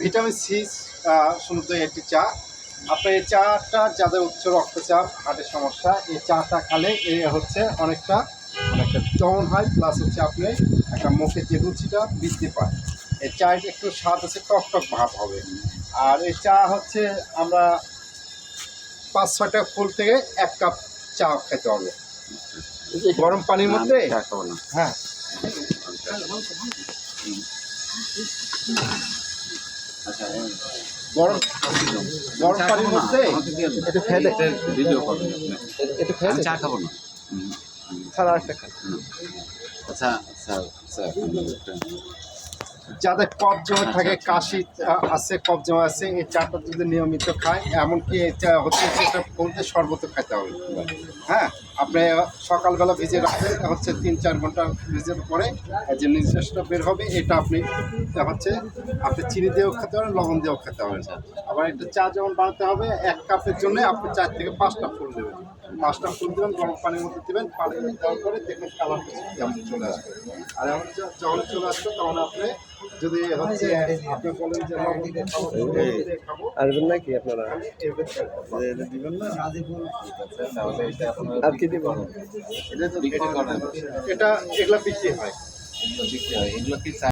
Vitamin C সমৃদ্ধ একটি চা। আপনার এই চাটা যাদের উচ্চ রক্তচাপ, হার্টের সমস্যা, এই চাটা খেলে এ হচ্ছে অনেকটা দমন হয়, প্লাস হচ্ছে আপনি একটা মুখের যে রুচিটা বৃদ্ধি পায়। এই চায়ের একটু স্বাদ আছে, টক টক ভাব হবে। আর এই চা হচ্ছে আমরা 5-6টা ফুল থেকে 1 কাপ চা খেতে হবে গরম পানির মধ্যে। হ্যাঁ, গরম পানির মধ্যে একটু খেয়ে একটু খেয়ে চা খাবো না। ছাড়া একটা খাই। আচ্ছা আচ্ছা আচ্ছা, যাদের কফ জমে থাকে, কাশি আছে, কফ জমে আছে, এই চাটা যদি নিয়মিত খায়, এমনকি এই চা হচ্ছে যেটা বলতে শরবত খেতে হবে। হ্যাঁ, আপনি সকালবেলা ভিজে রাখবেন, হচ্ছে 3-4 ঘন্টা ভিজের পরে যে নির্দিষ্টটা বের হবে, এটা আপনি হচ্ছে আপনি চিনি দিয়েও খেতে পারেন, লবণ দিয়েও খেতে পারেন। আবার একটা চা যেমন বানাতে হবে, 1 কাপের জন্য আপনি 4 থেকে 5টা ফুল দেবেন। 5টা ফুল দেবেন, গরম পানির মধ্যে দেবেন, পানি দেওয়ার পরে দেখবেন কালারটা যেমন চলে আসবে। আর এমন যখন চলে আসবে তখন আপনি যদি হচ্ছে আপনি বলেন যে খাবো আসবেন নাকি আপনারা? দিবেন না, আর কি দিব? এটা এগুলা বিক্রি হয়। এগুলো কি